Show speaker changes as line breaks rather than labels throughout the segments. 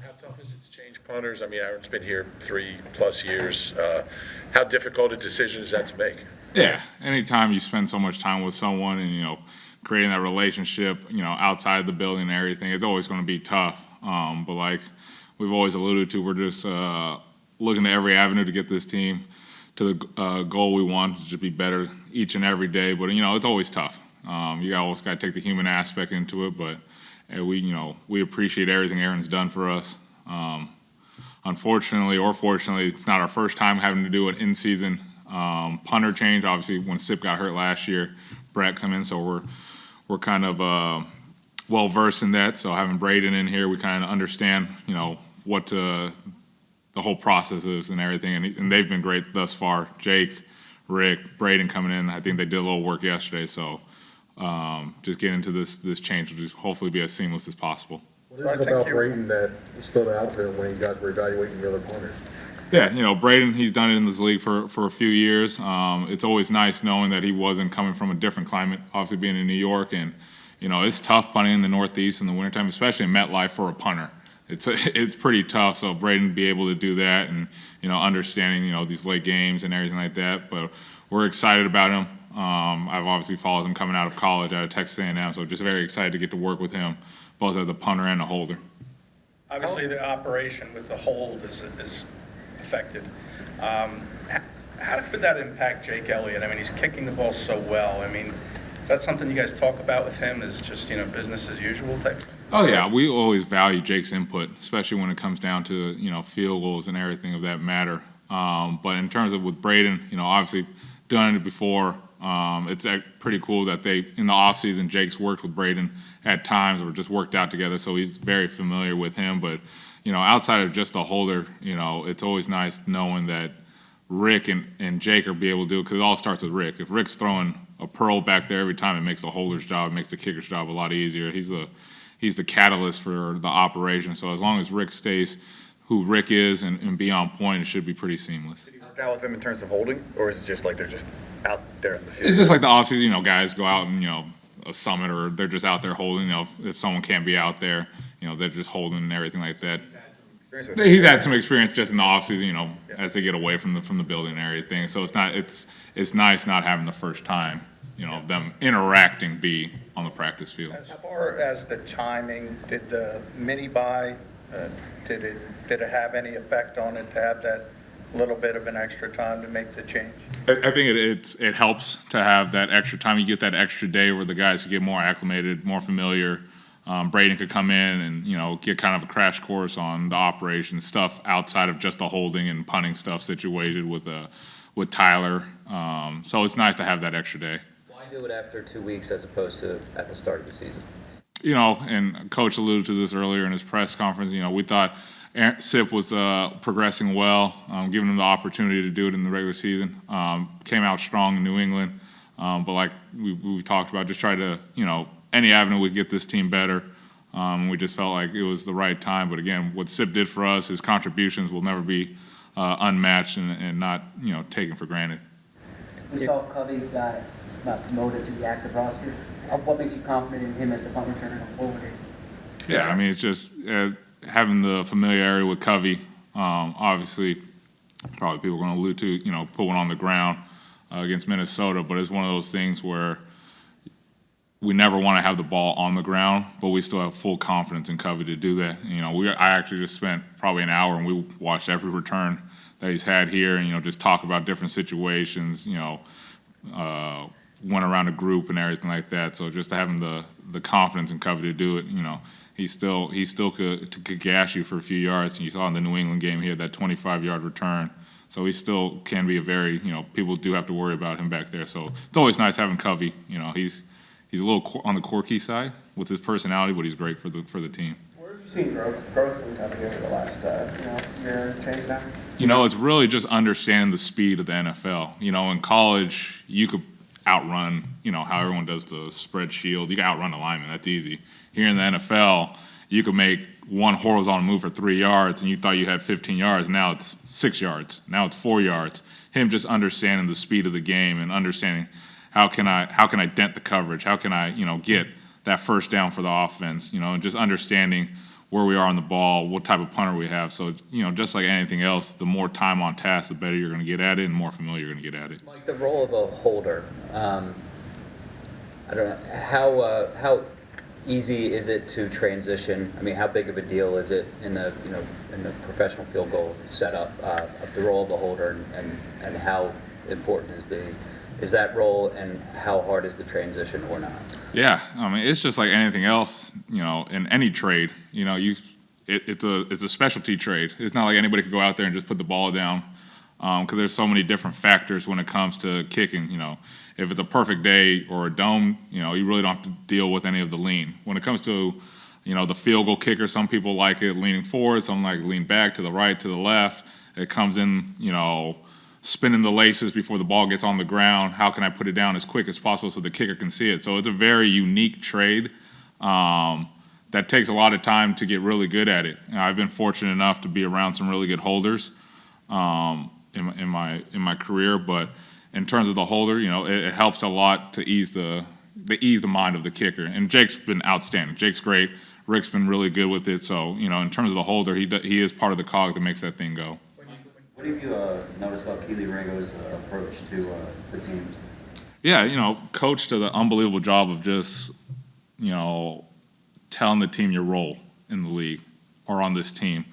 How tough is it to change punters? I mean, Aaron's been here 3+ years. How difficult a decision is that to make?
Yeah, anytime you spend so much time with someone and, creating that relationship, outside the building and everything, it's always going to be tough. But like we've always alluded to, we're just looking at every avenue to get this team to the goal we want, to just be better each and every day. But, it's always tough. You always got to take the human aspect into it, but we appreciate everything Aaron's done for us. Unfortunately or fortunately, it's not our first time having to do an in-season punter change. Obviously, when Sip got hurt last year, Brett come in, so we're kind of well versed in that. So having Braden in here, we kind of understand, what the whole process is and everything, and they've been great thus far. Jake, Rick, Braden coming in, I think they did a little work yesterday. So just getting into this change will just hopefully be as seamless as possible.
What is it about Braden that stood out there when you guys were evaluating the other punters?
Yeah, Braden, he's done it in this league for a few years. It's always nice knowing that he wasn't coming from a different climate, obviously being in New York. And, it's tough punting in the Northeast in the wintertime, especially in MetLife for a punter. It's pretty tough, so Braden be able to do that and, understanding, these late games and everything like that. But we're excited about him. I've obviously followed him coming out of college, out of Texas A&M, so just very excited to get to work with him, both as a punter and a holder.
Obviously, the operation with the hold is affected. How could that impact Jake Elliott? I mean, he's kicking the ball so well. I mean, is that something you guys talk about with him? Is just business as usual type?
Oh yeah, we always value Jake's input, especially when it comes down to field goals and everything of that matter. But in terms of with Braden, obviously done it before. It's pretty cool that they in the offseason Jake's worked with Braden at times or just worked out together, so he's very familiar with him. But outside of just the holder, it's always nice knowing that Rick and Jake are be able to do it, because it all starts with Rick. If Rick's throwing a pearl back there every time, it makes the holder's job, it makes the kicker's job a lot easier. He's the catalyst for the operation. So as long as Rick stays who Rick is and be on point, it should be pretty seamless.
Did you work out with him in terms of holding, or is it just like they're just out there in the field?
It's just like the offseason, guys go out and, a summit, or they're just out there holding, if someone can't be out there, they're just holding and everything like that. He's had some experience just in the offseason, as they get away from the building and everything. So it's nice not having the first time, them interacting be on the practice field.
As far as the timing, did the mini buy, did it have any effect on it to have that little bit of an extra time to make the change?
I think it helps to have that extra time. You get that extra day where the guys get more acclimated, more familiar. Braden could come in and get kind of a crash course on the operation stuff outside of just the holding and punting stuff situated with Tyler. So it's nice to have that extra day.
Why do it after 2 weeks as opposed to at the start of the season?
And Coach alluded to this earlier in his press conference. We thought Sip was progressing well, giving him the opportunity to do it in the regular season. Came out strong in New England, but like we talked about, just try to any avenue we get this team better. We just felt like it was the right time. But again, what Sip did for us, his contributions will never be unmatched and not taken for granted.
We saw Covey got promoted to the active roster. What makes you confident in him as the punt returner going forward?
Yeah, I mean, it's just having the familiarity with Covey. Obviously, probably people are going to allude to, put one on the ground against Minnesota, but it's one of those things where we never want to have the ball on the ground, but we still have full confidence in Covey to do that. I actually just spent probably an hour and we watched every return that he's had here, and just talk about different situations. Went around a group and everything like that. So just having the confidence in Covey to do it, he still could gash you for a few yards. And you saw in the New England game, he had that 25-yard return. So he still can be a very, people do have to worry about him back there. So it's always nice having Covey. He's a little on the quirky side with his personality, but he's great for the team.
Where have you seen growth from Covey over the last year and change now?
It's really just understanding the speed of the NFL. In college, you could outrun, how everyone does the spread shield. You can outrun a lineman. That's easy. Here in the NFL, you could make one horizontal move for 3 yards, and you thought you had 15 yards. Now it's 6 yards. Now it's 4 yards. Him just understanding the speed of the game and understanding how can I dent the coverage? How can I, get that first down for the offense? And just understanding where we are on the ball, what type of punter we have. So, just like anything else, the more time on task, the better you're going to get at it and the more familiar you're going to get at it.
Like the role of a holder, I don't know, how easy is it to transition? I mean, how big of a deal is it in the, in the professional field goal setup of the role of a holder, and how important is that role, and how hard is the transition or not?
Yeah, I mean, it's just like anything else, in any trade. It's a specialty trade. It's not like anybody could go out there and just put the ball down, because there's so many different factors when it comes to kicking. If it's a perfect day or a dome, you really don't have to deal with any of the lean. When it comes to, the field goal kicker, some people like it leaning forward, some like lean back to the right, to the left. It comes in, spinning the laces before the ball gets on the ground. How can I put it down as quick as possible so the kicker can see it? So it's a very unique trade that takes a lot of time to get really good at it. I've been fortunate enough to be around some really good holders in my career, but in terms of the holder, it helps a lot to ease the mind of the kicker. And Jake's been outstanding. Jake's great. Rick's been really good with it. So, in terms of the holder, he is part of the cog that makes that thing go.
What have you noticed about Keely Ringo's approach to teams?
Yeah, Coach did an unbelievable job of just, telling the team your role in the league or on this team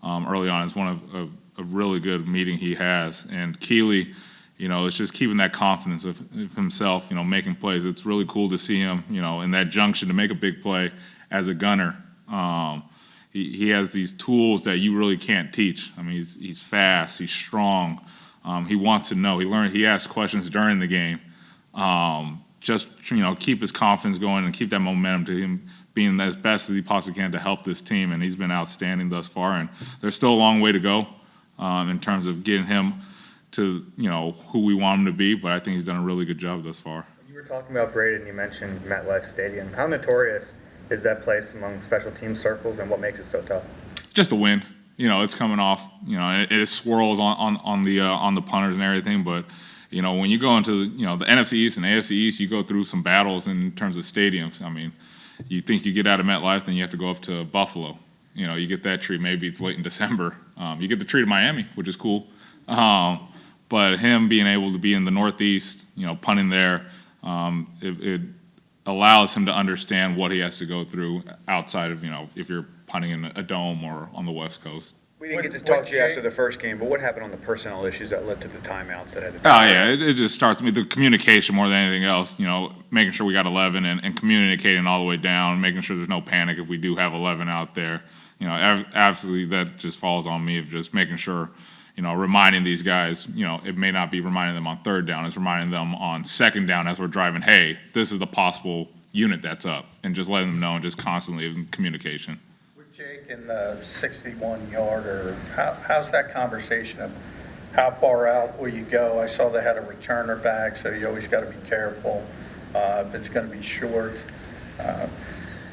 early on. It's one of a really good meeting he has. And Keely, it's just keeping that confidence of himself, making plays. It's really cool to see him, in that junction to make a big play as a gunner. He has these tools that you really can't teach. I mean, he's fast, he's strong. He wants to know. He asks questions during the game. Just, keep his confidence going and keep that momentum to him being as best as he possibly can to help this team. And he's been outstanding thus far. And there's still a long way to go in terms of getting him to, who we want him to be. But I think he's done a really good job thus far.
You were talking about Braden, you mentioned MetLife Stadium. How notorious is that place among special team circles, and what makes it so tough?
Just the wind. It's coming off. It swirls on the punters and everything. But when you go into the NFC East and AFC East, you go through some battles in terms of stadiums. I mean, you think you get out of MetLife, then you have to go up to Buffalo. You get that treat. Maybe it's late in December. You get the treat of Miami, which is cool. But him being able to be in the Northeast, punting there, it allows him to understand what he has to go through outside of, if you're punting in a dome or on the West Coast.
We didn't get to talk to you after the first game, but what happened on the personnel issues that led to the timeouts that had to be?
Oh, yeah, it just starts with the communication more than anything else, making sure we got 11 and communicating all the way down, making sure there's no panic if we do have 11 out there. Absolutely, that just falls on me of just making sure, reminding these guys, it may not be reminding them on third down, it's reminding them on second down as we're driving, hey, this is the possible unit that's up, and just letting them know and just constantly in communication.
With Jake in the 61-yarder, how's that conversation of how far out will you go? I saw they had a returner back, so you always got to be careful. If it's going to be short,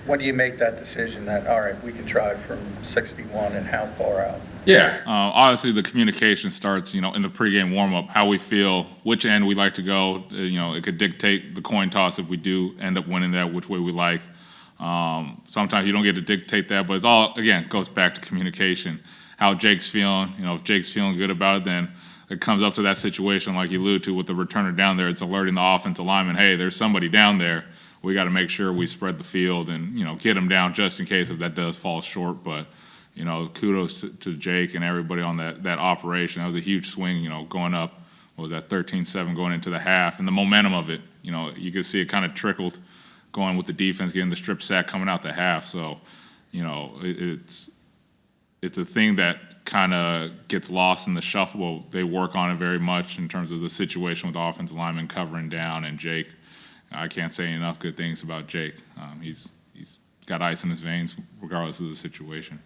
when do you make that decision that, all right, we can try from 61 and how far out?
Yeah, obviously the communication starts, in the pregame warm-up, how we feel, which end we like to go. It could dictate the coin toss if we do end up winning that, which way we like. Sometimes you don't get to dictate that, but it's all, again, goes back to communication. How Jake's feeling, if Jake's feeling good about it, then it comes up to that situation like you alluded to with the returner down there. It's alerting the offensive lineman, hey, there's somebody down there. We got to make sure we spread the field and, get them down just in case if that does fall short. But, kudos to Jake and everybody on that operation. That was a huge swing, going up, what was that, 13-7 going into the half. And the momentum of it, you could see it kind of trickled going with the defense, getting the strip sack coming out the half. So, it's a thing that kind of gets lost in the shuffle. Well, they work on it very much in terms of the situation with the offensive lineman covering down and Jake. I can't say enough good things about Jake. He's got ice in his veins regardless of the situation.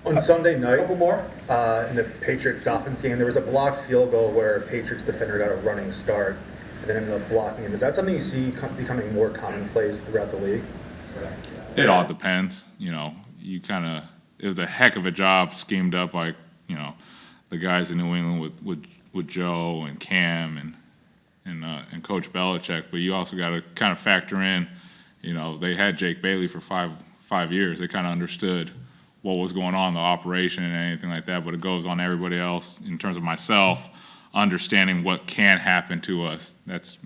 On Sunday night, in the Patriots-Dolphins game, there was a blocked field goal where a Patriots defender got a running start and then ended up blocking him. Is that something you see becoming more commonplace throughout the league?
It all depends. It was a heck of a job schemed up by, the guys in New England with Joe and Cam and Coach Belichick. But you also got to kind of factor in, they had Jake Bailey for five years. They kind of understood what was going on, the operation and anything like that, but it goes on everybody else in terms of myself, understanding what can happen to us. That's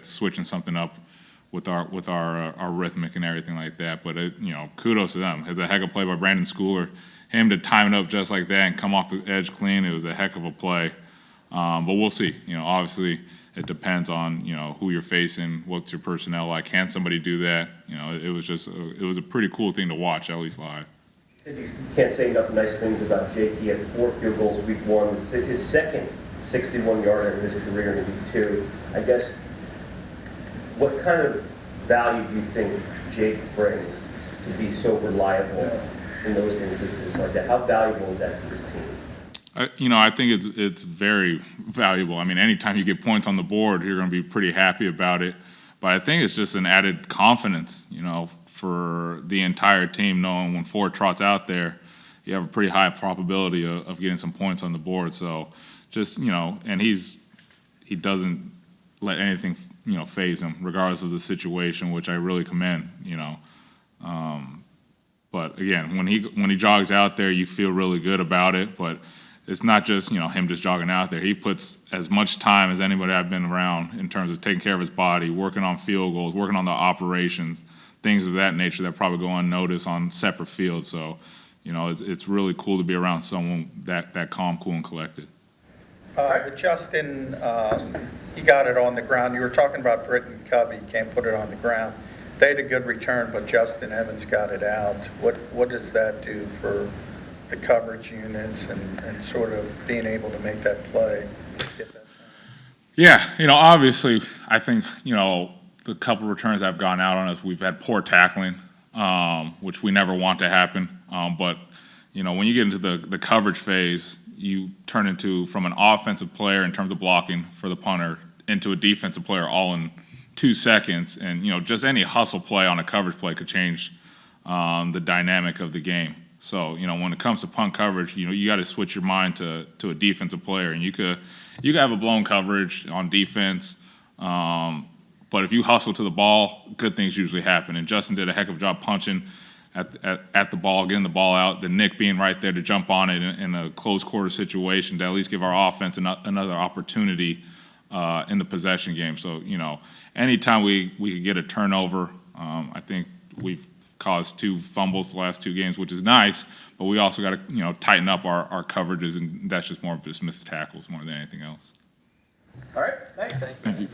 switching something up with our rhythmic and everything like that. But kudos to them. It's a heck of a play by Brandon Schooler. Him to time it up just like that and come off the edge clean, it was a heck of a play. But we'll see. Obviously it depends on who you're facing, what's your personnel like. Can somebody do that? It was a pretty cool thing to watch, at least live.
You can't say enough nice things about Jake. He had 4 field goals week 1, his second 61-yarder in his career in week 2. I guess, what kind of value do you think Jake brings to be so reliable in those instances like that? How valuable is that to this team?
I think it's very valuable. I mean, anytime you get points on the board, you're going to be pretty happy about it. But I think it's just an added confidence, for the entire team, knowing when Ford trots out there, you have a pretty high probability of getting some points on the board. So just, and he doesn't let anything, faze him, regardless of the situation, which I really commend, But again, when he jogs out there, you feel really good about it. But it's not just, him just jogging out there. He puts as much time as anybody I've been around in terms of taking care of his body, working on field goals, working on the operations, things of that nature that probably go unnoticed on separate fields. So, it's really cool to be around someone that calm, cool, and collected.
With Justin, he got it on the ground. You were talking about Britton Covey, can't put it on the ground. They had a good return, but Justin Evans got it out. What does that do for the coverage units and sort of being able to make that play? Get that
Yeah, obviously, I think, the couple returns I've gone out on us, we've had poor tackling, which we never want to happen. But, when you get into the coverage phase, you turn into, from an offensive player in terms of blocking for the punter, into a defensive player all in 2 seconds. And, just any hustle play on a coverage play could change the dynamic of the game. So, when it comes to punt coverage, you got to switch your mind to a defensive player. And you could have a blown coverage on defense, but if you hustle to the ball, good things usually happen. And Justin did a heck of a job punching at the ball, getting the ball out, the Nick being right there to jump on it in a close quarter situation to at least give our offense another opportunity in the possession game. So, anytime we could get a turnover, I think we've caused 2 fumbles the last 2 games, which is nice, but we also got to, tighten up our coverages, and that's just more of just missed tackles more than anything else.
All right, thanks.
Thank you.